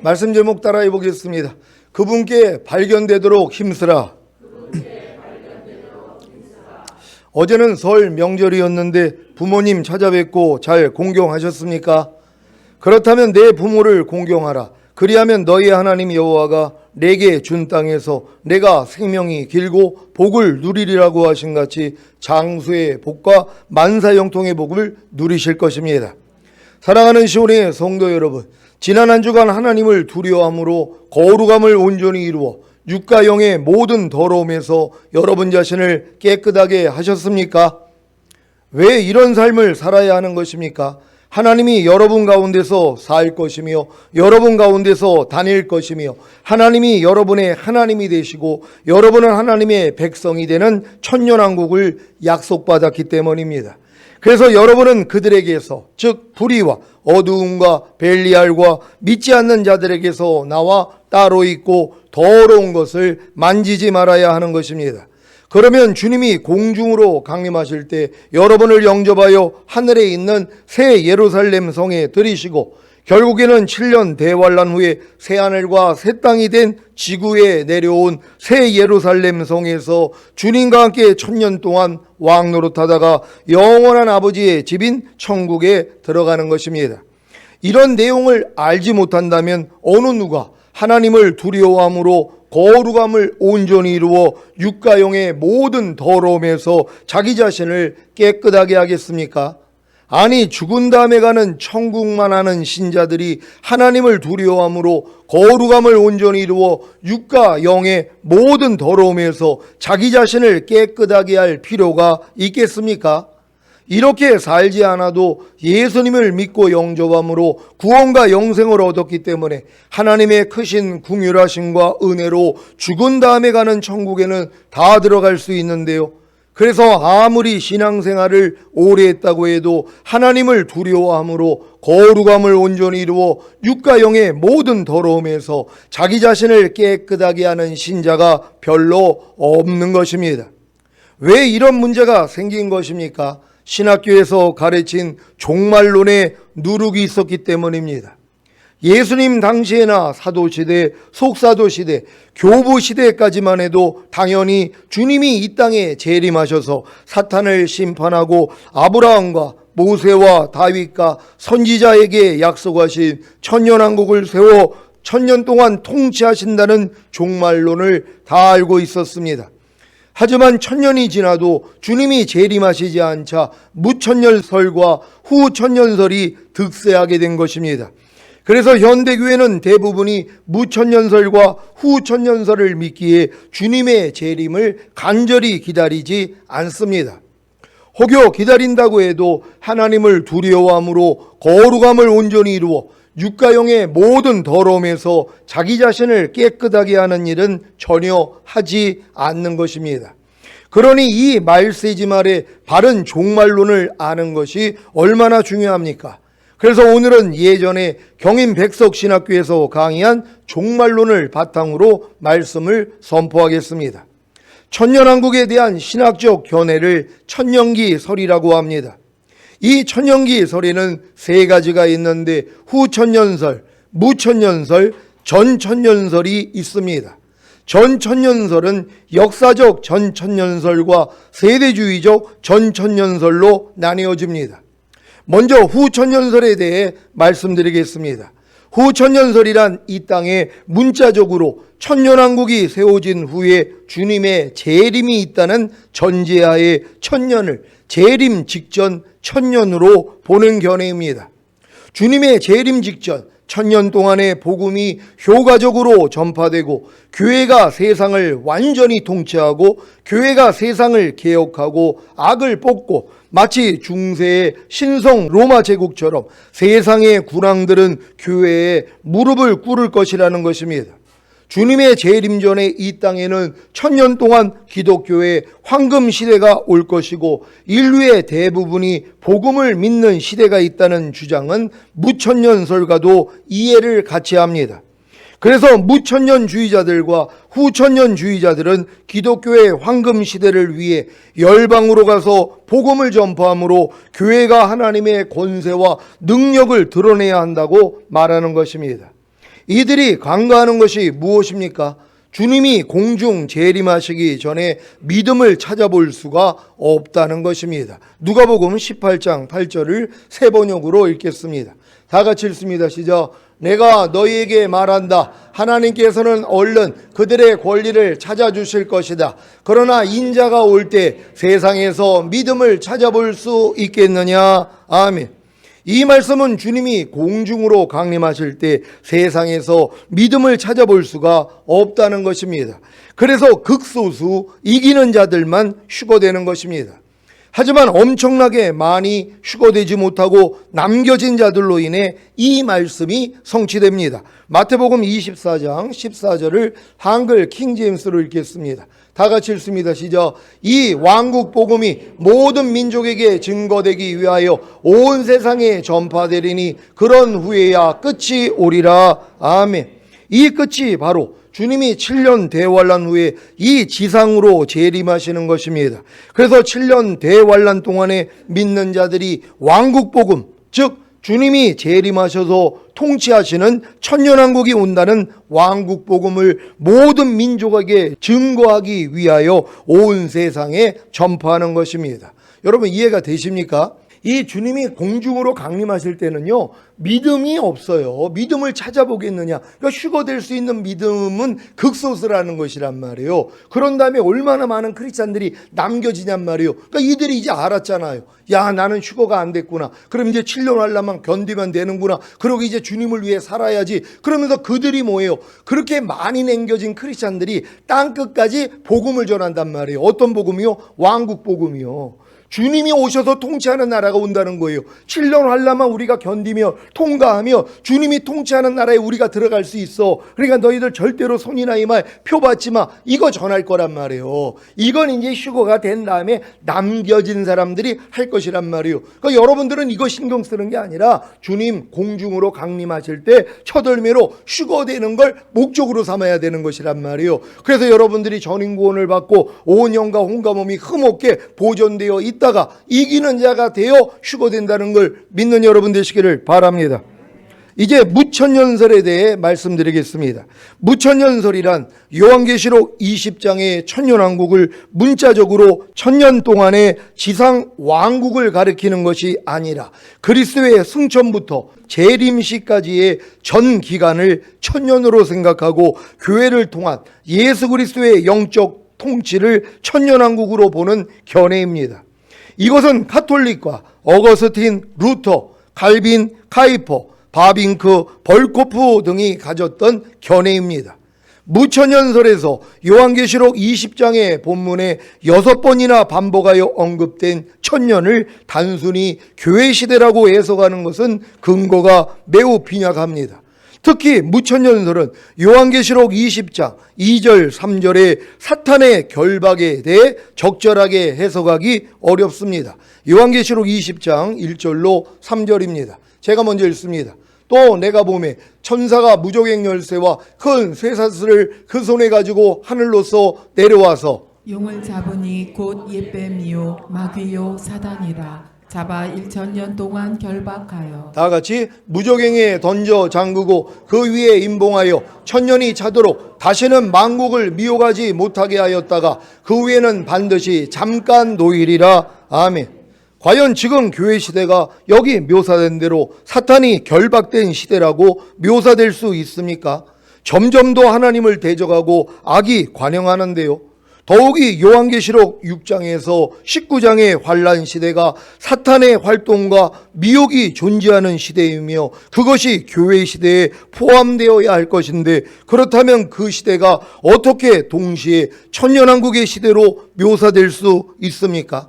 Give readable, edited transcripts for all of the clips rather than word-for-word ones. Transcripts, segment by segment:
말씀 제목 따라해 보겠습니다. 그분께 발견되도록 힘쓰라. 어제는 설 명절이었는데 부모님 찾아뵙고 잘 공경하셨습니까? 그렇다면 내 부모를 공경하라. 그리하면 너희 하나님 여호와가 내게 준 땅에서 내가 생명이 길고 복을 누리리라고 하신 같이 장수의 복과 만사형통의 복을 누리실 것입니다. 사랑하는 시온의 성도 여러분, 지난 한 주간 하나님을 두려워함으로 거룩함을 온전히 이루어 육과 영의 모든 더러움에서 여러분 자신을 깨끗하게 하셨습니까? 왜 이런 삶을 살아야 하는 것입니까? 하나님이 여러분 가운데서 살 것이며 여러분 가운데서 다닐 것이며 하나님이 여러분의 하나님이 되시고 여러분은 하나님의 백성이 되는 천년왕국을 약속받았기 때문입니다. 그래서 여러분은 그들에게서, 즉 불의와 어두움과 벨리알과 믿지 않는 자들에게서 나와 따로 있고 더러운 것을 만지지 말아야 하는 것입니다. 그러면 주님이 공중으로 강림하실 때 여러분을 영접하여 하늘에 있는 새 예루살렘 성에 들이시고 결국에는 7년 대환란 후에 새하늘과 새 땅이 된 지구에 내려온 새 예루살렘 성에서 주님과 함께 1000년 동안 왕노릇하다가 영원한 아버지의 집인 천국에 들어가는 것입니다. 이런 내용을 알지 못한다면 어느 누가 하나님을 두려워함으로 거룩함을 온전히 이루어 육과 영의 모든 더러움에서 자기 자신을 깨끗하게 하겠습니까? 아니, 죽은 다음에 가는 천국만 하는 신자들이 하나님을 두려워함으로 거룩함을 온전히 이루어 육과 영의 모든 더러움에서 자기 자신을 깨끗하게 할 필요가 있겠습니까? 이렇게 살지 않아도 예수님을 믿고 영접함으로 구원과 영생을 얻었기 때문에 하나님의 크신 긍휼하심과 은혜로 죽은 다음에 가는 천국에는 다 들어갈 수 있는데요. 그래서 아무리 신앙생활을 오래 했다고 해도 하나님을 두려워함으로 거룩함을 온전히 이루어 육과 영의 모든 더러움에서 자기 자신을 깨끗하게 하는 신자가 별로 없는 것입니다. 왜 이런 문제가 생긴 것입니까? 신학교에서 가르친 종말론의 누룩이 있었기 때문입니다. 예수님 당시에나 사도시대, 속사도시대, 교부시대까지만 해도 당연히 주님이 이 땅에 재림하셔서 사탄을 심판하고 아브라함과 모세와 다윗과 선지자에게 약속하신 천년왕국을 세워 1000년 동안 통치하신다는 종말론을 다 알고 있었습니다. 하지만 1000년이 지나도 주님이 재림하시지 않자 무천년설과 후천년설이 득세하게 된 것입니다. 그래서 현대교회는 대부분이 무천년설과 후천년설을 믿기에 주님의 재림을 간절히 기다리지 않습니다. 혹여 기다린다고 해도 하나님을 두려워함으로 거룩함을 온전히 이루어 육과 영의 모든 더러움에서 자기 자신을 깨끗하게 하는 일은 전혀 하지 않는 것입니다. 그러니 이 말세지 말의 바른 종말론을 아는 것이 얼마나 중요합니까? 그래서 오늘은 예전에 경인백석신학교에서 강의한 종말론을 바탕으로 말씀을 선포하겠습니다. 천년왕국에 대한 신학적 견해를 천년기설이라고 합니다. 이 천년기설에는 세 가지가 있는데 후천년설, 무천년설, 전천년설이 있습니다. 전천년설은 역사적 전천년설과 세대주의적 전천년설로 나뉘어집니다. 먼저 후천년설에 대해 말씀드리겠습니다. 후천년설이란 이 땅에 문자적으로 천년왕국이 세워진 후에 주님의 재림이 있다는 전제하에 천년을 재림 직전 천년으로 보는 견해입니다. 주님의 재림 직전 천년 동안의 복음이 효과적으로 전파되고 교회가 세상을 완전히 통치하고 교회가 세상을 개혁하고 악을 뽑고 마치 중세의 신성 로마 제국처럼 세상의 군왕들은 교회에 무릎을 꿇을 것이라는 것입니다. 주님의 재림 전에 이 땅에는 1000년 동안 기독교의 황금 시대가 올 것이고 인류의 대부분이 복음을 믿는 시대가 있다는 주장은 무천년설과도 이해를 같이 합니다. 그래서 무천년주의자들과 후천년주의자들은 기독교의 황금 시대를 위해 열방으로 가서 복음을 전파함으로 교회가 하나님의 권세와 능력을 드러내야 한다고 말하는 것입니다. 이들이 간과하는 것이 무엇입니까? 주님이 공중 재림하시기 전에 믿음을 찾아볼 수가 없다는 것입니다. 누가복음 18장 8절을 세 번역으로 읽겠습니다. 다 같이 읽습니다. 시작. 내가 너희에게 말한다. 하나님께서는 얼른 그들의 권리를 찾아주실 것이다. 그러나 인자가 올 때 세상에서 믿음을 찾아볼 수 있겠느냐? 아멘. 이 말씀은 주님이 공중으로 강림하실 때 세상에서 믿음을 찾아볼 수가 없다는 것입니다. 그래서 극소수 이기는 자들만 휴거되는 것입니다. 하지만 엄청나게 많이 휴거되지 못하고 남겨진 자들로 인해 이 말씀이 성취됩니다. 마태복음 24장 14절을 한글 킹제임스로 읽겠습니다. 다 같이 읽습니다. 시작. 이 왕국 복음이 모든 민족에게 증거되기 위하여 온 세상에 전파되리니 그런 후에야 끝이 오리라. 아멘. 이 끝이 바로 주님이 7년 대환란 후에 이 지상으로 재림하시는 것입니다. 그래서 7년 대환란 동안에 믿는 자들이 왕국 복음, 즉 주님이 재림하셔서 통치하시는 천년왕국이 온다는 왕국 복음을 모든 민족에게 증거하기 위하여 온 세상에 전파하는 것입니다. 여러분 이해가 되십니까? 이 주님이 공중으로 강림하실 때는요, 믿음이 없어요. 믿음을 찾아보겠느냐. 그러니까 휴거될 수 있는 믿음은 극소수라는 것이란 말이에요. 그런 다음에 얼마나 많은 크리스찬들이 남겨지냔 말이에요. 그러니까 이들이 이제 알았잖아요. 야, 나는 휴거가 안 됐구나. 그럼 이제 7년 환란만 견디면 되는구나. 그러고 이제 주님을 위해 살아야지. 그러면서 그들이 뭐예요? 그렇게 많이 남겨진 크리스찬들이 땅끝까지 복음을 전한단 말이에요. 어떤 복음이요? 왕국 복음이요. 주님이 오셔서 통치하는 나라가 온다는 거예요. 7년 환란만 우리가 견디며 통과하며 주님이 통치하는 나라에 우리가 들어갈 수 있어. 그러니까 너희들 절대로 손이나 이마에 표 받지 마. 이거 전할 거란 말이에요. 이건 이제 휴거가 된 다음에 남겨진 사람들이 할 것이란 말이에요. 그러니까 여러분들은 이거 신경 쓰는 게 아니라 주님 공중으로 강림하실 때 첫 열매로 휴거되는 걸 목적으로 삼아야 되는 것이란 말이에요. 그래서 여러분들이 전인구원을 받고 온 영과 온과 몸이 흠없게 보존되어 있다가 이기는 자가 되어 휴거된다는 걸 믿는 여러분 되시기를 바랍니다. 이제 무천년설에 대해 말씀드리겠습니다. 무천년설이란 요한계시록 20장의 천년왕국을 문자적으로 천년 동안의 지상 왕국을 가리키는 것이 아니라 그리스도의 승천부터 재림시까지의 전 기간을 천년으로 생각하고 교회를 통한 예수 그리스도의 영적 통치를 천년왕국으로 보는 견해입니다. 이것은 카톨릭과 어거스틴, 루터, 칼빈, 카이퍼, 바빙크, 벌코프 등이 가졌던 견해입니다. 무천년설에서 요한계시록 20장의 본문에 6번이나 반복하여 언급된 천년을 단순히 교회시대라고 해석하는 것은 근거가 매우 빈약합니다. 특히 무천년설은 요한계시록 20장 2절 3절의 사탄의 결박에 대해 적절하게 해석하기 어렵습니다. 요한계시록 20장 1절로 3절입니다. 제가 먼저 읽습니다. 또 내가 보매 천사가 무저갱 열쇠와 큰 쇠사슬을 그 손에 가지고 하늘로서 내려와서 용을 잡으니 곧 옛뱀이요 마귀요 사단이라 잡아 1000년 동안 결박하여 다 같이 무저갱에 던져 잠그고 그 위에 임봉하여 천년이 차도록 다시는 만국을 미혹하지 못하게 하였다가 그 위에는 반드시 잠깐 놓이리라. 아멘. 과연 지금 교회 시대가 여기 묘사된 대로 사탄이 결박된 시대라고 묘사될 수 있습니까? 점점 더 하나님을 대적하고 악이 관영하는데요. 더욱이 요한계시록 6장에서 19장의 환란 시대가 사탄의 활동과 미혹이 존재하는 시대이며 그것이 교회 시대에 포함되어야 할 것인데 그렇다면 그 시대가 어떻게 동시에 천년왕국의 시대로 묘사될 수 있습니까?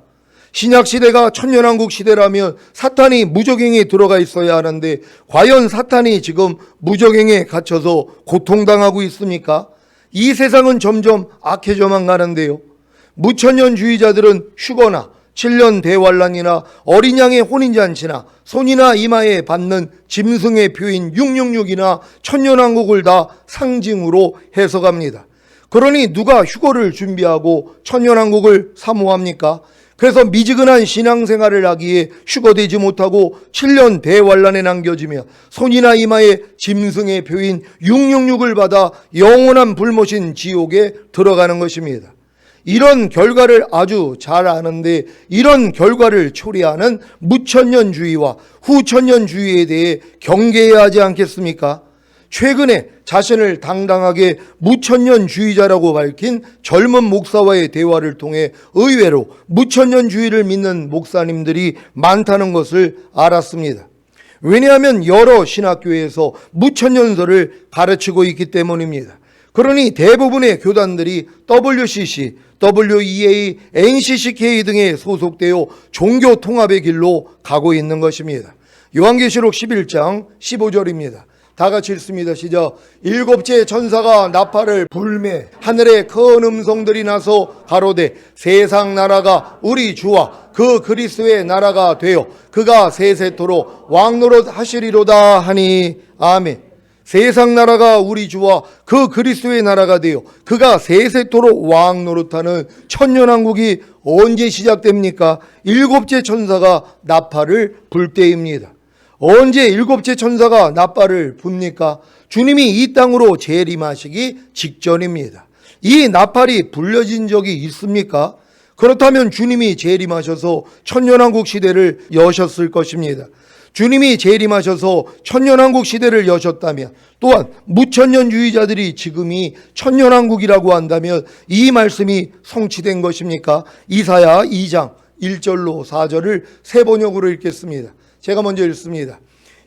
신약시대가 천년왕국 시대라면 사탄이 무저갱에 들어가 있어야 하는데 과연 사탄이 지금 무저갱에 갇혀서 고통당하고 있습니까? 이 세상은 점점 악해져만 가는데요. 무천년주의자들은 휴거나 7년 대환란이나 어린 양의 혼인잔치나 손이나 이마에 받는 짐승의 표인 666이나 천년왕국을 다 상징으로 해석합니다. 그러니 누가 휴거를 준비하고 천년왕국을 사모합니까? 그래서 미지근한 신앙생활을 하기에 휴거되지 못하고 7년 대환란에 남겨지며 손이나 이마에 짐승의 표인 666을 받아 영원한 불못인 지옥에 들어가는 것입니다. 이런 결과를 아주 잘 아는데 이런 결과를 초래하는 무천년주의와 후천년주의에 대해 경계해야 하지 않겠습니까? 최근에 자신을 당당하게 무천년주의자라고 밝힌 젊은 목사와의 대화를 통해 의외로 무천년주의를 믿는 목사님들이 많다는 것을 알았습니다. 왜냐하면 여러 신학교에서 무천년설을 가르치고 있기 때문입니다. 그러니 대부분의 교단들이 WCC, WEA, NCCK 등에 소속되어 종교 통합의 길로 가고 있는 것입니다. 요한계시록 11장 15절입니다. 다 같이 읽습니다. 시작. 일곱째 천사가 나팔을 불매 하늘에 큰 음성들이 나서 가로되 세상 나라가 우리 주와 그 그리스도의 나라가 되어 그가 세세토록 왕노릇 하시리로다 하니 아멘. 세상 나라가 우리 주와 그 그리스도의 나라가 되어 그가 세세토록 왕노릇하는 천년왕국이 언제 시작됩니까? 일곱째 천사가 나팔을 불 때입니다. 언제 일곱째 천사가 나팔을 붑니까? 주님이 이 땅으로 재림하시기 직전입니다. 이 나팔이 불려진 적이 있습니까? 그렇다면 주님이 재림하셔서 천년왕국 시대를 여셨을 것입니다. 주님이 재림하셔서 천년왕국 시대를 여셨다면 또한 무천년주의자들이 지금이 천년왕국이라고 한다면 이 말씀이 성취된 것입니까? 이사야 2장 1절로 4절을 세 번역으로 읽겠습니다. 제가 먼저 읽습니다.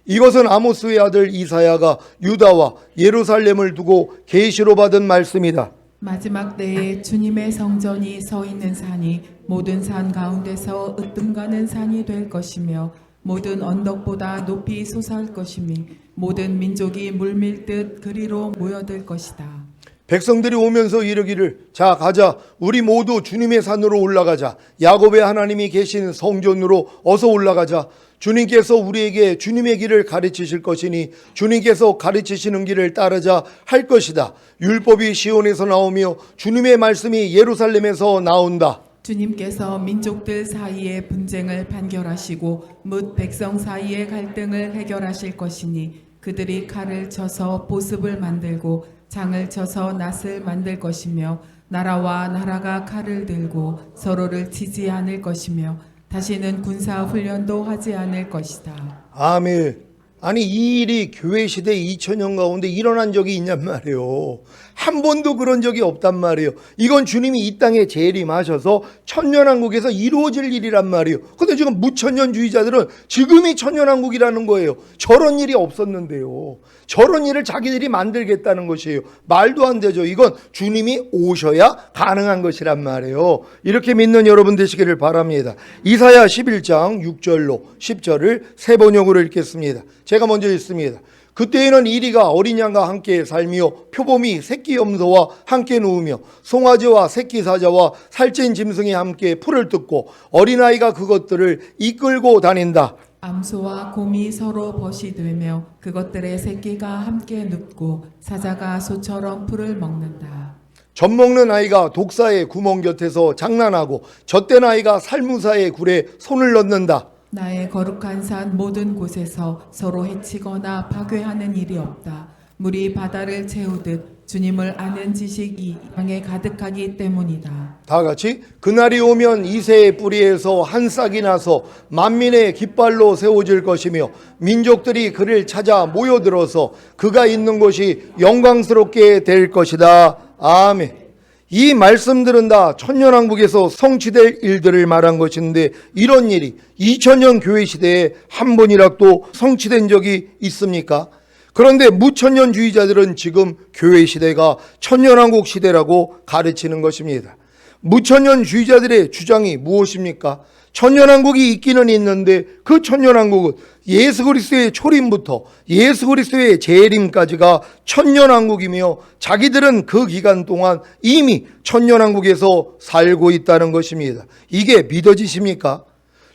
이것은 아모스의 아들 이사야가 유다와 예루살렘을 두고 계시로 받은 말씀이다. 마지막 때에 주님의 성전이 서 있는 산이 모든 산 가운데서 으뜸가는 산이 될 것이며 모든 언덕보다 높이 솟아올 것이니 모든 민족이 물밀듯 그리로 모여들 것이다. 백성들이 오면서 이르기를 자 가자 우리 모두 주님의 산으로 올라가자 야곱의 하나님이 계신 성전으로 어서 올라가자 주님께서 우리에게 주님의 길을 가르치실 것이니 주님께서 가르치시는 길을 따르자 할 것이다. 율법이 시온에서 나오며 주님의 말씀이 예루살렘에서 나온다. 주님께서 민족들 사이의 분쟁을 판결하시고 뭇 백성 사이의 갈등을 해결하실 것이니 그들이 칼을 쳐서 보습을 만들고 장을 쳐서 낫을 만들 것이며 나라와 나라가 칼을 들고 서로를 치지 않을 것이며 다시는 군사 훈련도 하지 않을 것이다. 아멘. 아니 이 일이 교회 시대 2000년 가운데 일어난 적이 있냔 말이에요. 한 번도 그런 적이 없단 말이에요. 이건 주님이 이 땅에 재림하셔서 천년왕국에서 이루어질 일이란 말이에요. 근데 지금 무천년주의자들은 지금이 천년왕국이라는 거예요. 저런 일이 없었는데요. 저런 일을 자기들이 만들겠다는 것이에요. 말도 안 되죠. 이건 주님이 오셔야 가능한 것이란 말이에요. 이렇게 믿는 여러분 되시기를 바랍니다. 이사야 11장 6절로 10절을 세 번역으로 읽겠습니다. 제가 먼저 읽습니다. 그때에는 이리가 어린 양과 함께 살며 표범이 새끼 염소와 함께 누우며 송아지와 새끼 사자와 살찐 짐승이 함께 풀을 뜯고 어린아이가 그것들을 이끌고 다닌다. 암소와 곰이 서로 벗이 되며 그것들의 새끼가 함께 눕고 사자가 소처럼 풀을 먹는다. 젖 먹는 아이가 독사의 구멍 곁에서 장난하고 젖된 아이가 살무사의 굴에 손을 넣는다. 나의 거룩한 산 모든 곳에서 서로 해치거나 파괴하는 일이 없다. 물이 바다를 채우듯 주님을 아는 지식이 땅에 가득하기 때문이다. 다 같이 그날이 오면 이새의 뿌리에서 한 싹이 나서 만민의 깃발로 세워질 것이며 민족들이 그를 찾아 모여들어서 그가 있는 곳이 영광스럽게 될 것이다. 아멘. 이 말씀들은 다 천년왕국에서 성취될 일들을 말한 것인데 이런 일이 2000년 교회 시대에 한 번이라도 성취된 적이 있습니까? 그런데 무천년주의자들은 지금 교회 시대가 천년왕국 시대라고 가르치는 것입니다. 무천년주의자들의 주장이 무엇입니까? 천년왕국이 있기는 있는데 그 천년왕국은 예수 그리스도의 초림부터 예수 그리스도의 재림까지가 천년왕국이며 자기들은 그 기간 동안 이미 천년왕국에서 살고 있다는 것입니다. 이게 믿어지십니까?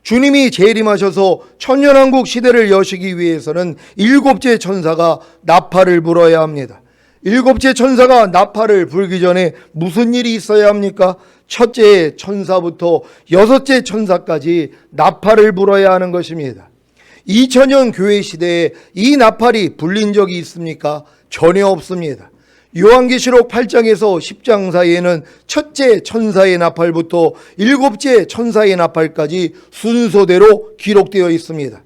주님이 재림하셔서 천년왕국 시대를 여시기 위해서는 일곱째 천사가 나팔을 불어야 합니다. 일곱째 천사가 나팔을 불기 전에 무슨 일이 있어야 합니까? 첫째 천사부터 여섯째 천사까지 나팔을 불어야 하는 것입니다. 2000년 교회 시대에 이 나팔이 불린 적이 있습니까? 전혀 없습니다. 요한계시록 8장에서 10장 사이에는 첫째 천사의 나팔부터 일곱째 천사의 나팔까지 순서대로 기록되어 있습니다.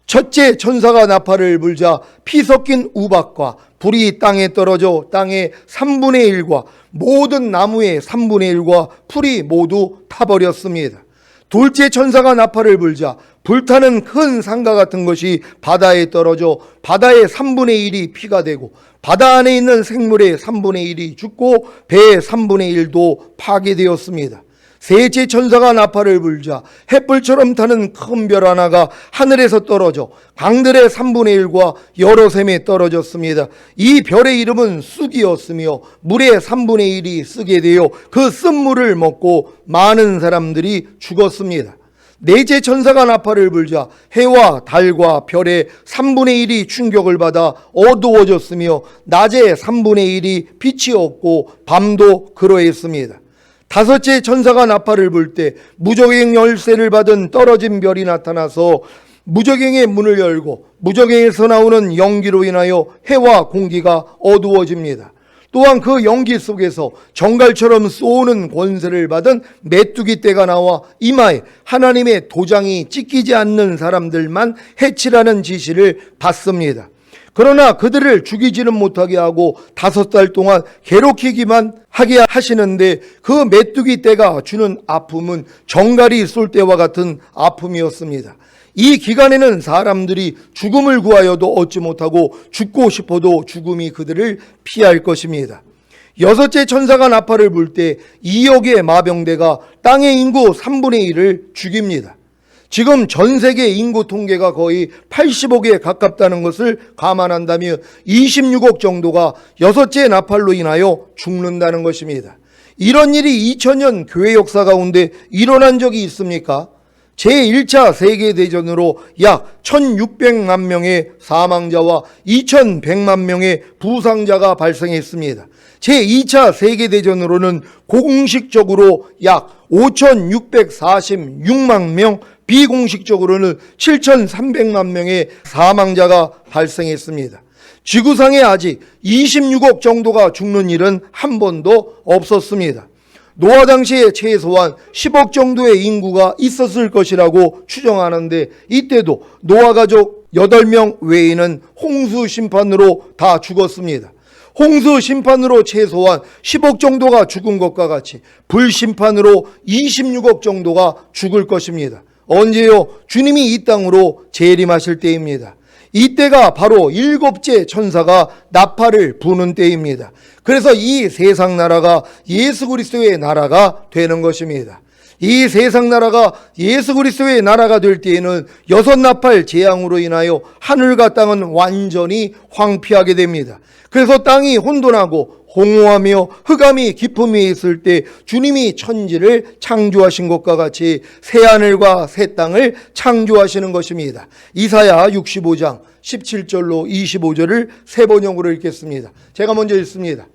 첫째 천사가 나팔을 불자 피 섞인 우박과 불이 땅에 떨어져 땅의 3분의 1과 모든 나무의 3분의 1과 풀이 모두 타버렸습니다. 둘째 천사가 나팔을 불자 불타는 큰 상가 같은 것이 바다에 떨어져 바다의 3분의 1이 피가 되고 바다 안에 있는 생물의 3분의 1이 죽고 배의 3분의 1도 파괴되었습니다. 셋째 천사가 나팔을 불자 햇불처럼 타는 큰 별 하나가 하늘에서 떨어져 강들의 3분의 1과 여러 샘에 떨어졌습니다. 이 별의 이름은 쑥이었으며 물의 3분의 1이 쓰게 되어 그 쓴 물을 먹고 많은 사람들이 죽었습니다. 넷째 천사가 나팔을 불자 해와 달과 별의 3분의 1이 충격을 받아 어두워졌으며 낮에 3분의 1이 빛이 없고 밤도 그러했습니다. 다섯째 천사가 나팔을 불 때 무저갱 열쇠를 받은 떨어진 별이 나타나서 무저갱의 문을 열고 무저갱에서 나오는 연기로 인하여 해와 공기가 어두워집니다. 또한 그 연기 속에서 정갈처럼 쏘는 권세를 받은 메뚜기 떼가 나와 이마에 하나님의 도장이 찍히지 않는 사람들만 해치라는 지시를 받습니다. 그러나 그들을 죽이지는 못하게 하고 5달 동안 괴롭히기만 하게 하시는데 그 메뚜기 떼가 주는 아픔은 정갈이 쏠 때와 같은 아픔이었습니다. 이 기간에는 사람들이 죽음을 구하여도 얻지 못하고 죽고 싶어도 죽음이 그들을 피할 것입니다. 여섯째 천사가 나팔을 불 때 2억의 마병대가 땅의 인구 3분의 1을 죽입니다. 지금 전 세계 인구 통계가 거의 80억에 가깝다는 것을 감안한다면 26억 정도가 여섯째 나팔로 인하여 죽는다는 것입니다. 이런 일이 2000년 교회 역사 가운데 일어난 적이 있습니까? 제1차 세계대전으로 약 1600만 명의 사망자와 2100만 명의 부상자가 발생했습니다. 제2차 세계대전으로는 공식적으로 약 5646만 명, 비공식적으로는 7300만 명의 사망자가 발생했습니다. 지구상에 아직 26억 정도가 죽는 일은 한 번도 없었습니다. 노아 당시에 최소한 10억 정도의 인구가 있었을 것이라고 추정하는데 이때도 노아 가족 8명 외에는 홍수 심판으로 다 죽었습니다. 홍수 심판으로 최소한 10억 정도가 죽은 것과 같이 불심판으로 26억 정도가 죽을 것입니다. 언제요? 주님이 이 땅으로 재림하실 때입니다. 이때가 바로 일곱째 천사가 나팔을 부는 때입니다. 그래서 이 세상 나라가 예수 그리스도의 나라가 되는 것입니다. 이 세상 나라가 예수 그리스도의 나라가 될 때에는 여섯 나팔 재앙으로 인하여 하늘과 땅은 완전히 황폐하게 됩니다. 그래서 땅이 혼돈하고 홍호하며 흑암이 깊음 위에 있을 때 주님이 천지를 창조하신 것과 같이 새하늘과 새 땅을 창조하시는 것입니다. 이사야 65장 17절로 25절을 세 번역으로 읽겠습니다. 제가 먼저 읽습니다.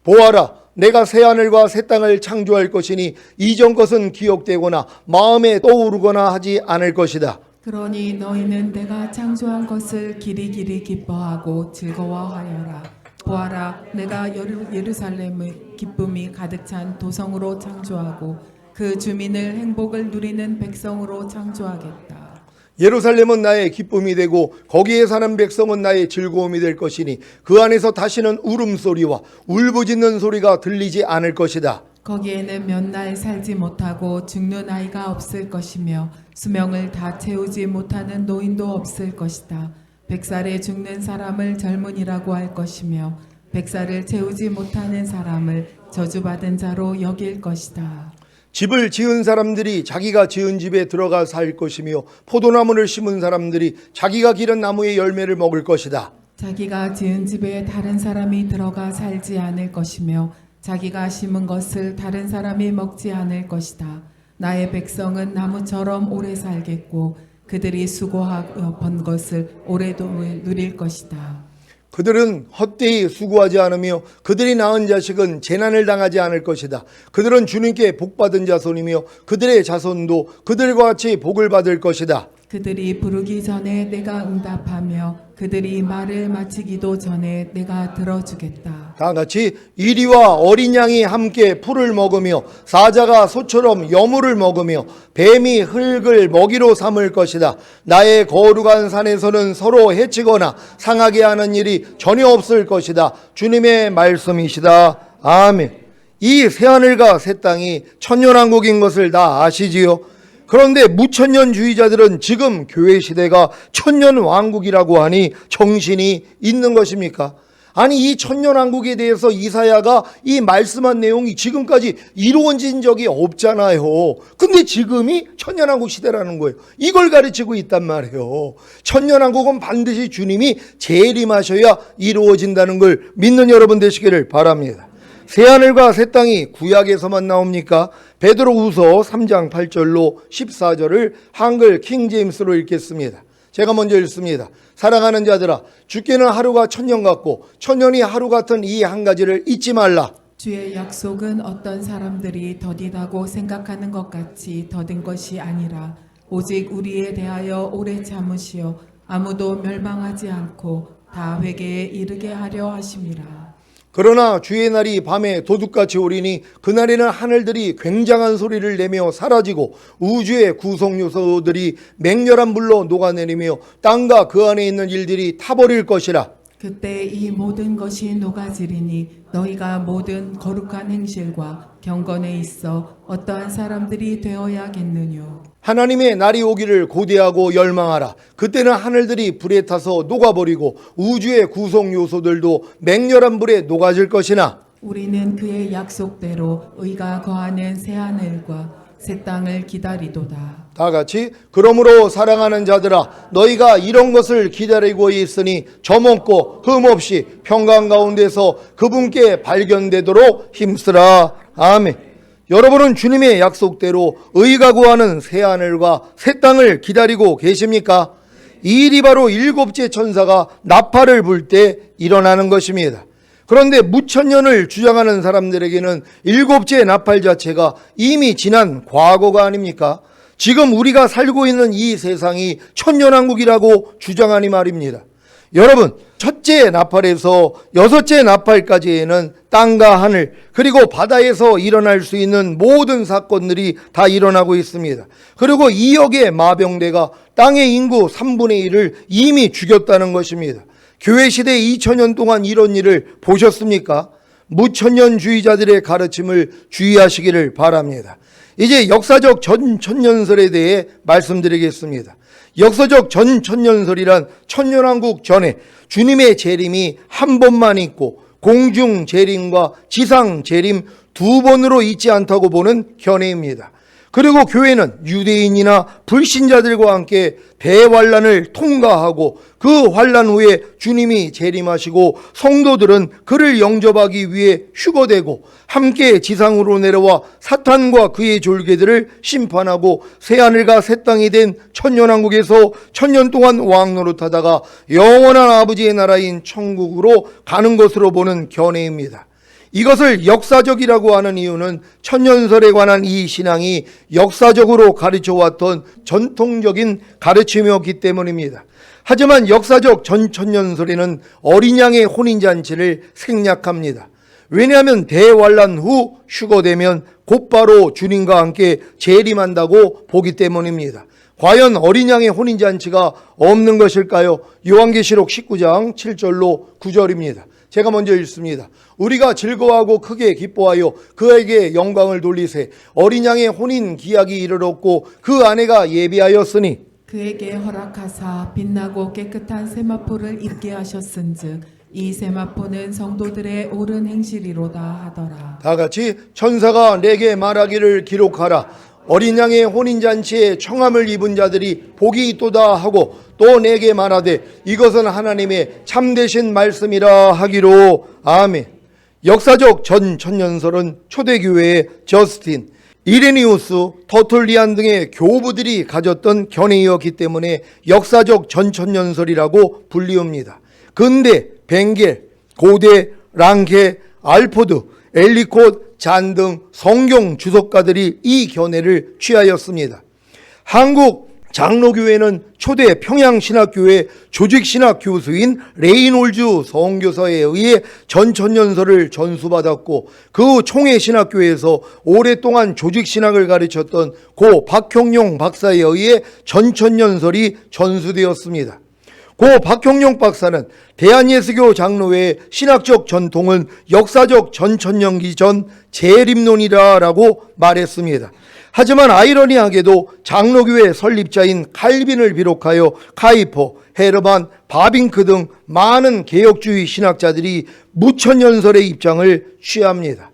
보아라, 내가 새하늘과 새 땅을 창조할 것이니 이전 것은 기억되거나 마음에 떠오르거나 하지 않을 것이다. 그러니 너희는 내가 창조한 것을 길이길이 기뻐하고 즐거워하여라. 보아라, 내가 예루살렘의 기쁨이 가득 찬 도성으로 창조하고 그 주민을 행복을 누리는 백성으로 창조하겠다. 예루살렘은 나의 기쁨이 되고 거기에 사는 백성은 나의 즐거움이 될 것이니 그 안에서 다시는 울음소리와 울부짖는 소리가 들리지 않을 것이다. 거기에는 몇 날 살지 못하고 죽는 아이가 없을 것이며 수명을 다 채우지 못하는 노인도 없을 것이다. 100살에 죽는 사람을 젊은이라고 할 것이며 100살을 채우지 못하는 사람을 저주받은 자로 여길 것이다. 집을 지은 사람들이 자기가 지은 집에 들어가 살 것이며 포도나무를 심은 사람들이 자기가 기른 나무의 열매를 먹을 것이다. 자기가 지은 집에 다른 사람이 들어가 살지 않을 것이며 자기가 심은 것을 다른 사람이 먹지 않을 것이다. 나의 백성은 나무처럼 오래 살겠고 그들이 수고하여 번 것을 오래도 누릴 것이다. 그들은 헛되이 수고하지 않으며 그들이 낳은 자식은 재난을 당하지 않을 것이다. 그들은 주님께 복받은 자손이며 그들의 자손도 그들과 같이 복을 받을 것이다. 그들이 부르기 전에 내가 응답하며 그들이 말을 마치기도 전에 내가 들어주겠다. 다 같이 이리와 어린 양이 함께 풀을 먹으며 사자가 소처럼 여물을 먹으며 뱀이 흙을 먹이로 삼을 것이다. 나의 거룩한 산에서는 서로 해치거나 상하게 하는 일이 전혀 없을 것이다. 주님의 말씀이시다. 아멘. 이 새하늘과 새 땅이 천년왕국인 것을 다 아시지요? 그런데 무천년주의자들은 지금 교회 시대가 천년왕국이라고 하니 정신이 있는 것입니까? 아니, 이 천년왕국에 대해서 이사야가 이 말씀한 내용이 지금까지 이루어진 적이 없잖아요. 근데 지금이 천년왕국 시대라는 거예요. 이걸 가르치고 있단 말이에요. 천년왕국은 반드시 주님이 재림하셔야 이루어진다는 걸 믿는 여러분 되시기를 바랍니다. 새하늘과 새 땅이 구약에서만 나옵니까? 베드로후서 3장 8절로 14절을 한글 킹제임스로 읽겠습니다. 제가 먼저 읽습니다. 사랑하는 자들아, 주께는 하루가 천년 같고 천년이 하루 같은 이 한 가지를 잊지 말라. 주의 약속은 어떤 사람들이 더디다고 생각하는 것 같이 더딘 것이 아니라 오직 우리에 대하여 오래 참으시어 아무도 멸망하지 않고 다 회개에 이르게 하려 하심이라. 그러나 주의 날이 밤에 도둑같이 오리니 그날에는 하늘들이 굉장한 소리를 내며 사라지고 우주의 구성 요소들이 맹렬한 불로 녹아내리며 땅과 그 안에 있는 일들이 타버릴 것이라. 그때 이 모든 것이 녹아지리니 너희가 모든 거룩한 행실과 경건에 있어 어떠한 사람들이 되어야겠느뇨. 하나님의 날이 오기를 고대하고 열망하라. 그때는 하늘들이 불에 타서 녹아버리고 우주의 구성 요소들도 맹렬한 불에 녹아질 것이나 우리는 그의 약속대로 의가 거하는 새하늘과 새 땅을 기다리도다. 다 같이 그러므로 사랑하는 자들아, 너희가 이런 것을 기다리고 있으니 점없고 흠없이 평강 가운데서 그분께 발견되도록 힘쓰라. 아멘. 여러분은 주님의 약속대로 의가 구하는 새하늘과 새 땅을 기다리고 계십니까? 이 일이 바로 일곱째 천사가 나팔을 불 때 일어나는 것입니다. 그런데 무천년을 주장하는 사람들에게는 일곱째 나팔 자체가 이미 지난 과거가 아닙니까? 지금 우리가 살고 있는 이 세상이 천년왕국이라고 주장하니 말입니다. 여러분, 첫째 나팔에서 여섯째 나팔까지에는 땅과 하늘 그리고 바다에서 일어날 수 있는 모든 사건들이 다 일어나고 있습니다. 그리고 2억의 마병대가 땅의 인구 3분의 1을 이미 죽였다는 것입니다. 교회 시대 2000년 동안 이런 일을 보셨습니까? 무천년주의자들의 가르침을 주의하시기를 바랍니다. 이제 역사적 전천년설에 대해 말씀드리겠습니다. 역사적 전천년설이란 천년왕국 전에 주님의 재림이 한 번만 있고 공중 재림과 지상 재림 두 번으로 있지 않다고 보는 견해입니다. 그리고 교회는 유대인이나 불신자들과 함께 대환란을 통과하고 그 환란 후에 주님이 재림하시고 성도들은 그를 영접하기 위해 휴거되고 함께 지상으로 내려와 사탄과 그의 졸개들을 심판하고 새하늘과 새 땅이 된 천년왕국에서 천년 동안 왕노릇하다가 영원한 아버지의 나라인 천국으로 가는 것으로 보는 견해입니다. 이것을 역사적이라고 하는 이유는 천년설에 관한 이 신앙이 역사적으로 가르쳐왔던 전통적인 가르침이었기 때문입니다. 하지만 역사적 전천년설에는 어린 양의 혼인잔치를 생략합니다. 왜냐하면 대환란 후 휴거되면 곧바로 주님과 함께 재림한다고 보기 때문입니다. 과연 어린 양의 혼인잔치가 없는 것일까요? 요한계시록 19장 7절로 9절입니다. 제가 먼저 읽습니다. 우리가 즐거워하고 크게 기뻐하여 그에게 영광을 돌리세. 어린 양의 혼인 기약이 이르렀고 그 아내가 예비하였으니 그에게 허락하사 빛나고 깨끗한 세마포를 입게 하셨은즉 이 세마포는 성도들의 옳은 행실이로다 하더라. 다 같이 천사가 내게 말하기를 기록하라. 어린 양의 혼인잔치에 청함을 입은 자들이 복이 있도다 하고 또 내게 말하되 이것은 하나님의 참되신 말씀이라 하기로. 아멘. 역사적 전천년설은 초대교회의 저스틴, 이레니우스, 터툴리안 등의 교부들이 가졌던 견해이었기 때문에 역사적 전천년설이라고 불리웁니다. 근데 벵겔, 고대, 랑케, 알포드, 엘리콧, 잔 등 성경 주석가들이 이 견해를 취하였습니다. 한국 장로교회는 초대 평양신학교회 조직신학 교수인 레이놀즈 성교사에 의해 전천년설을 전수받았고, 그 총회신학교에서 오랫동안 조직신학을 가르쳤던 고 박형룡 박사에 의해 전천년설이 전수되었습니다. 고 박형룡 박사는 대한예수교 장로회의 신학적 전통은 역사적 전천년기 전 재림론이라고 말했습니다. 하지만 아이러니하게도 장로교회 설립자인 칼빈을 비롯하여 카이퍼, 헤르만, 바빙크 등 많은 개혁주의 신학자들이 무천년설의 입장을 취합니다.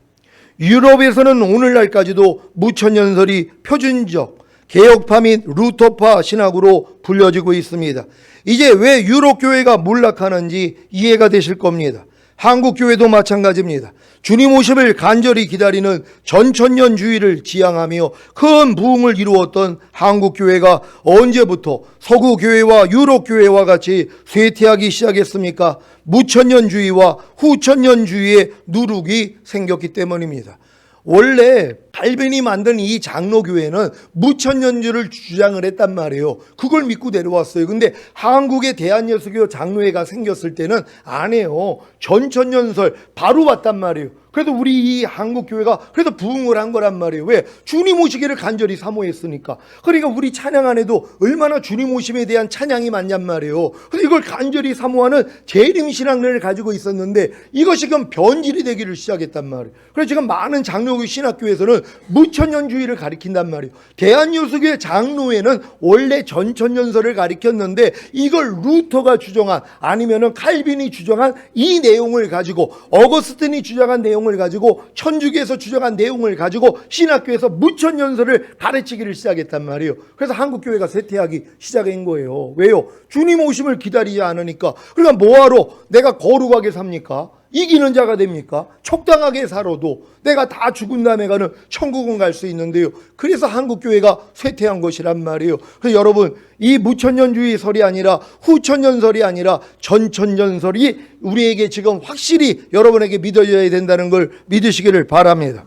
유럽에서는 오늘날까지도 무천년설이 표준적 개혁파 및 루터파 신학으로 불려지고 있습니다. 이제 왜 유럽 교회가 몰락하는지 이해가 되실 겁니다. 한국 교회도 마찬가지입니다. 주님 오심을 간절히 기다리는 전천년주의를 지향하며 큰 부흥을 이루었던 한국 교회가 언제부터 서구 교회와 유럽 교회와 같이 쇠퇴하기 시작했습니까? 무천년주의와 후천년주의의 누룩이 생겼기 때문입니다. 원래 칼빈이 만든 이 장로교회는 무천년주를 주장을 했단 말이에요. 그걸 믿고 내려왔어요. 근데 한국의 대한예수교 장로회가 생겼을 때는 안 해요. 전천년설 바로 왔단 말이에요. 그래도 우리 이 한국 교회가 그래도 부흥을 한 거란 말이에요. 왜? 주님 오시기를 간절히 사모했으니까. 그러니까 우리 찬양 안에도 얼마나 주님 오심에 대한 찬양이 많냔 말이에요. 그래서 이걸 간절히 사모하는 재림신학론을 가지고 있었는데 이것이 지금 변질이 되기를 시작했단 말이에요. 그래서 지금 많은 장로교 신학교에서는 무천년주의를 가리킨단 말이에요. 대한예수교의 장로회는 원래 전천년설을 가리켰는데 이걸 루터가 주장한, 아니면은 칼빈이 주장한 이 내용을 가지고, 어거스틴이 주장한 내용을 가지고, 천주교에서 주장한 내용을 가지고 신학교에서 무천년설을 가르치기를 시작했단 말이에요. 그래서 한국교회가 쇠퇴하기 시작한 거예요. 왜요? 주님 오심을 기다리지 않으니까. 그러니까 뭐하러 내가 거룩하게 삽니까? 이기는 자가 됩니까? 적당하게 살아도 내가 다 죽은 다음에 가는 천국은 갈 수 있는데요. 그래서 한국교회가 쇠퇴한 것이란 말이에요. 그래서 여러분, 이 무천년주의설이 아니라 후천년설이 아니라 전천년설이 우리에게 지금 확실히 여러분에게 믿어져야 된다는 걸 믿으시기를 바랍니다.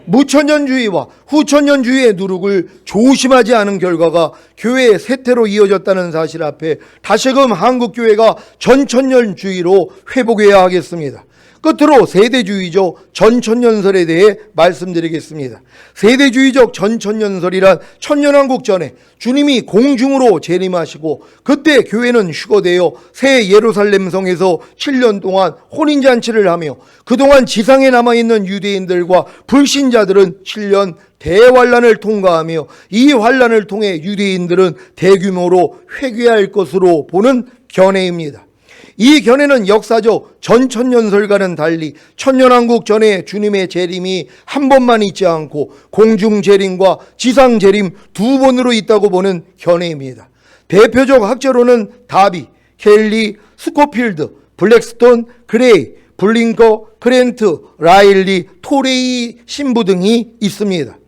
무천년주의와 후천년주의의 누룩을 조심하지 않은 결과가 교회의 쇠퇴로 이어졌다는 사실 앞에 다시금 한국교회가 전천년주의로 회복해야 하겠습니다. 끝으로 세대주의적 전천년설에 대해 말씀드리겠습니다. 세대주의적 전천년설이란 천년왕국 전에 주님이 공중으로 재림하시고 그때 교회는 휴거되어 새 예루살렘 성에서 7년 동안 혼인잔치를 하며 그동안 지상에 남아있는 유대인들과 불신자들은 7년 대환란을 통과하며 이 환란을 통해 유대인들은 대규모로 회개할 것으로 보는 견해입니다. 이 견해는 역사적 전천년설과는 달리 천년왕국 전에 주님의 재림이 한 번만 있지 않고 공중재림과 지상재림 두 번으로 있다고 보는 견해입니다. 대표적 학자로는 다비, 켈리, 스코필드, 블랙스톤, 그레이, 블링커, 크렌트, 라일리, 토레이 신부 등이 있습니다.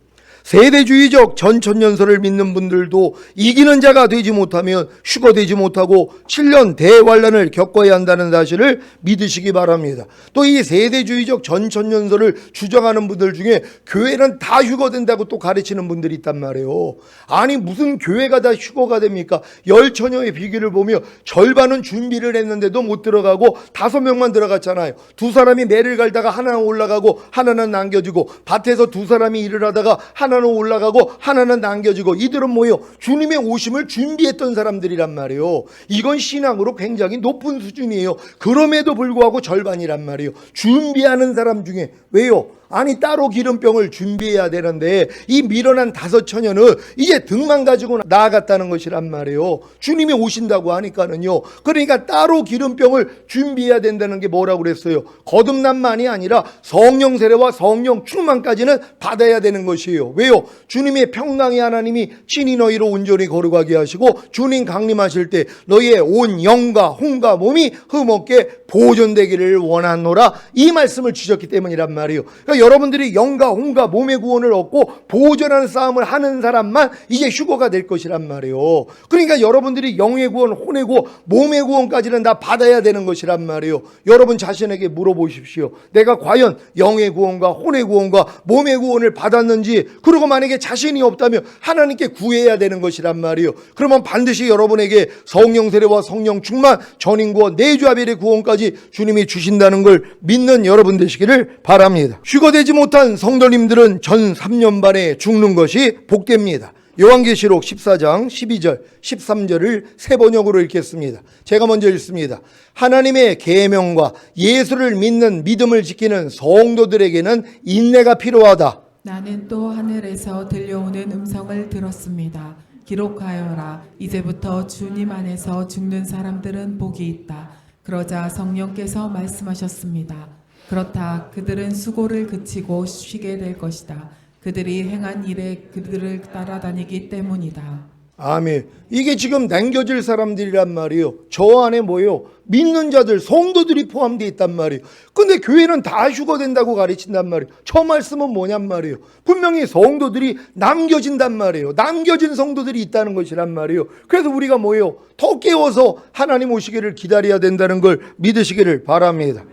세대주의적 전천년설을 믿는 분들도 이기는 자가 되지 못하면 휴거되지 못하고 7년 대환란을 겪어야 한다는 사실을 믿으시기 바랍니다. 또 이 세대주의적 전천년설을 주장하는 분들 중에 교회는 다 휴거된다고 또 가르치는 분들이 있단 말이에요. 아니 무슨 교회가 다 휴거가 됩니까? 열처녀의 비기를 보며 절반은 준비를 했는데도 못 들어가고 5명만 들어갔잖아요. 두 사람이 매를 갈다가 하나는 올라가고 하나는 남겨지고, 밭에서 두 사람이 일을 하다가 하나는 올라가고 하나는 남겨지고, 이들은 뭐예요? 주님의 오심을 준비했던 사람들이란 말이에요. 이건 신앙으로 굉장히 높은 수준이에요. 그럼에도 불구하고 절반이란 말이에요. 준비하는 사람 중에. 왜요? 아니 따로 기름병을 준비해야 되는데 이 밀어난 5처녀는 이제 등만 가지고 나아갔다는 것이란 말이에요. 주님이 오신다고 하니까는요. 그러니까 따로 기름병을 준비해야 된다는 게 뭐라고 그랬어요? 거듭남만이 아니라 성령 세례와 성령 충만까지는 받아야 되는 것이에요. 왜요? 주님의 평강의 하나님이 친히 너희로 온전히 거룩하게 하시고 주님 강림하실 때 너희의 온 영과 혼과 몸이 흠없게 보존되기를 원하노라, 이 말씀을 주셨기 때문이란 말이에요. 그러니까 그러니까 여러분들이 영과 혼과 몸의 구원을 얻고 보존하는 싸움을 하는 사람만 이제 휴거가 될 것이란 말이에요. 그러니까 여러분들이 영의 구원, 혼의 구원, 몸의 구원까지는 다 받아야 되는 것이란 말이에요. 여러분 자신에게 물어보십시오. 내가 과연 영의 구원과 혼의 구원과 몸의 구원을 받았는지, 그리고 만약에 자신이 없다면 하나님께 구해야 되는 것이란 말이에요. 그러면 반드시 여러분에게 성령 세례와 성령 충만, 전인 구원, 내주 아벨의 구원까지 주님이 주신다는 걸 믿는 여러분 되시기를 바랍니다. 휴거되지 못한 성도님들은 전 3년 반에 죽는 것이 복됩니다. 요한계시록 14장 12절 13절을 세 번역으로 읽겠습니다. 제가 먼저 읽습니다. 하나님의 계명과 예수를 믿는 믿음을 지키는 성도들에게는 인내가 필요하다. 나는 또 하늘에서 들려오는 음성을 들었습니다. 기록하여라. 이제부터 주님 안에서 죽는 사람들은 복이 있다. 그러자 성령께서 말씀하셨습니다. 그렇다. 그들은 수고를 그치고 쉬게 될 것이다. 그들이 행한 일에 그들을 따라다니기 때문이다. 아멘. 이게 지금 남겨질 사람들이란 말이에요. 저 안에 뭐예요? 믿는 자들, 성도들이 포함되어 있단 말이에요. 근데 교회는 다 휴거된다고 가르친단 말이에요. 저 말씀은 뭐냔 말이에요. 분명히 성도들이 남겨진단 말이에요. 남겨진 성도들이 있다는 것이란 말이에요. 그래서 우리가 뭐예요? 더 깨워서 하나님 오시기를 기다려야 된다는 걸 믿으시기를 바랍니다.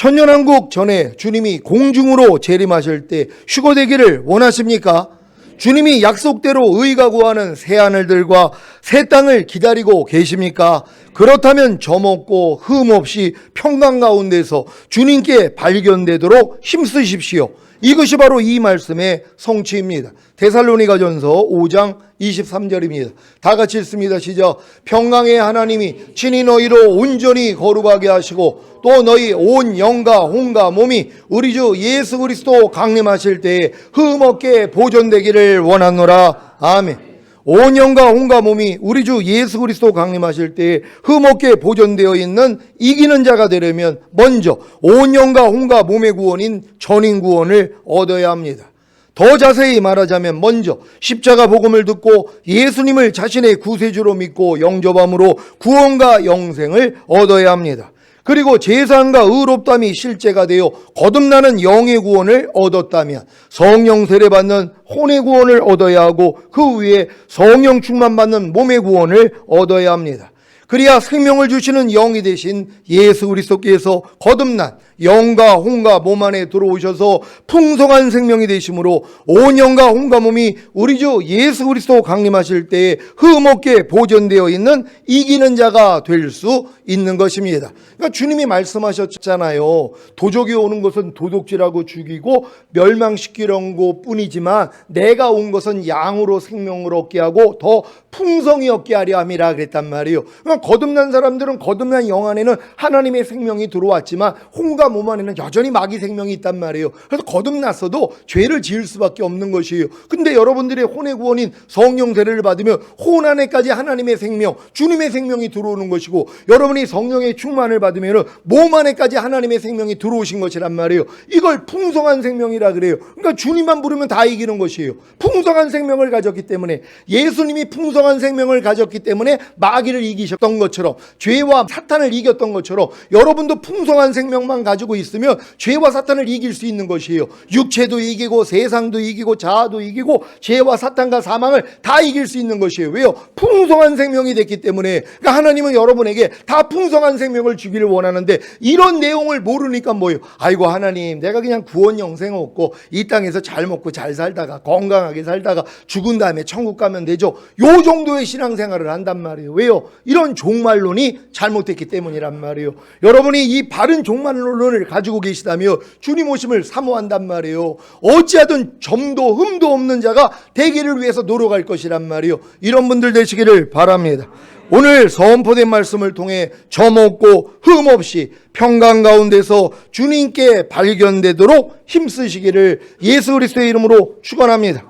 천년왕국 전에 주님이 공중으로 재림하실 때 휴거되기를 원하십니까? 주님이 약속대로 의가 구하는 새하늘들과 새 땅을 기다리고 계십니까? 그렇다면 점없고 흠 없이 평강 가운데서 주님께 발견되도록 힘쓰십시오. 이것이 바로 이 말씀의 성취입니다. 데살로니가전서 5장 23절입니다. 다 같이 읽습니다. 시작. 평강의 하나님이 친히 너희로 온전히 거룩하게 하시고 또 너희 온 영과 혼과 몸이 우리 주 예수 그리스도 강림하실 때에 흠없게 보존되기를 원하노라. 아멘. 온 영과 혼과 몸이 우리 주 예수 그리스도 강림하실 때에 흠없게 보존되어 있는 이기는 자가 되려면 먼저 온 영과 혼과 몸의 구원인 전인 구원을 얻어야 합니다. 더 자세히 말하자면 먼저 십자가 복음을 듣고 예수님을 자신의 구세주로 믿고 영접함으로 구원과 영생을 얻어야 합니다. 그리고 제사함과 의롭다함이 실제가 되어 거듭나는 영의 구원을 얻었다면 성령 세례받는 혼의 구원을 얻어야 하고 그 위에 성령 충만받는 몸의 구원을 얻어야 합니다. 그래야 생명을 주시는 영이 되신 예수 그리스도께서 거듭난 영과 혼과 몸 안에 들어오셔서 풍성한 생명이 되심으로 온 영과 혼과 몸이 우리 주 예수 그리스도 강림하실 때에 흠없게 보존되어 있는 이기는 자가 될 수 있는 것입니다. 그러니까 주님이 말씀하셨잖아요. 도적이 오는 것은 도둑질하고 죽이고 멸망시키려는 것뿐이지만 내가 온 것은 양으로 생명을 얻게 하고 더 풍성히 얻게 하려 함이라 그랬단 말이에요. 그러니까 거듭난 사람들은 거듭난 영 안에는 하나님의 생명이 들어왔지만 혼과 몸 안에는 여전히 마귀 생명이 있단 말이에요. 그래서 거듭났어도 죄를 지을 수밖에 없는 것이에요. 근데 여러분들의 혼의 구원인 성령 세례를 받으면 혼 안에까지 하나님의 생명, 주님의 생명이 들어오는 것이고 여러분이 성령의 충만을 받으면 몸 안에까지 하나님의 생명이 들어오신 것이란 말이에요. 이걸 풍성한 생명이라 그래요. 그러니까 주님만 부르면 다 이기는 것이에요. 풍성한 생명을 가졌기 때문에 예수님이 풍성한 생명을 가졌기 때문에 마귀를 이기셨던 것처럼 죄와 사탄을 이겼던 것처럼 여러분도 풍성한 생명만 가지고 있으면 죄와 사탄을 이길 수 있는 것이에요. 육체도 이기고 세상도 이기고 자아도 이기고 죄와 사탄과 사망을 다 이길 수 있는 것이에요. 왜요? 풍성한 생명이 됐기 때문에. 그러니까 하나님은 여러분에게 다 풍성한 생명을 주기를 원하는데 이런 내용을 모르니까 뭐예요? 아이고 하나님 내가 그냥 구원 영생 얻고 이 땅에서 잘 먹고 잘 살다가 건강하게 살다가 죽은 다음에 천국 가면 되죠. 요 정도의 신앙생활을 한단 말이에요. 왜요? 이런 종말론이 잘못됐기 때문이란 말이에요. 여러분이 이 바른 종말론을 가지고 계시다면 주님 오심을 사모한단 말이에요. 어찌하든 점도 흠도 없는 자가 되기를 위해서 노력할 것이란 말이에요. 이런 분들 되시기를 바랍니다. 오늘 선포된 말씀을 통해 점 없고 흠 없이 평강 가운데서 주님께 발견되도록 힘쓰시기를 예수 그리스도의 이름으로 축원합니다.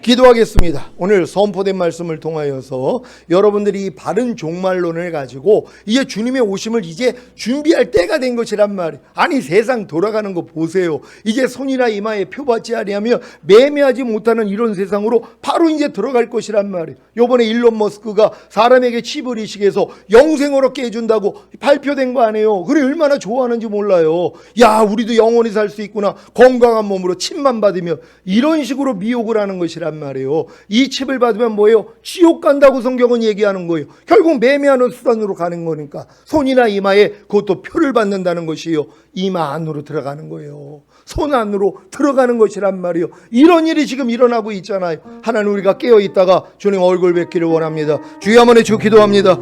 기도하겠습니다. 오늘 선포된 말씀을 통하여서 여러분들이 바른 종말론을 가지고 이제 주님의 오심을 이제 준비할 때가 된 것이란 말이에요. 아니 세상 돌아가는 거 보세요. 이제 손이나 이마에 표받지 아니하며 매매하지 못하는 이런 세상으로 바로 이제 들어갈 것이란 말이에요. 요번에 일론 머스크가 사람에게 칩을 이식해서 영생을 얻게 해준다고 발표된 거 아니에요. 그래 얼마나 좋아하는지 몰라요. 야 우리도 영원히 살 수 있구나. 건강한 몸으로 칩만 받으면 이런 식으로 미혹을 하는 것이란 말이에요. 이 칩을 받으면 뭐예요? 지옥 간다고 성경은 얘기하는 거예요. 결국 매매하는 수단으로 가는 거니까 손이나 이마에 그것도 표를 받는다는 것이요. 이마 안으로 들어가는 거예요. 손 안으로 들어가는 것이란 말이에요. 이런 일이 지금 일어나고 있잖아요. 하나님 우리가 깨어 있다가 주님 얼굴 뵙기를 원합니다. 주여 한번 주 기도합니다.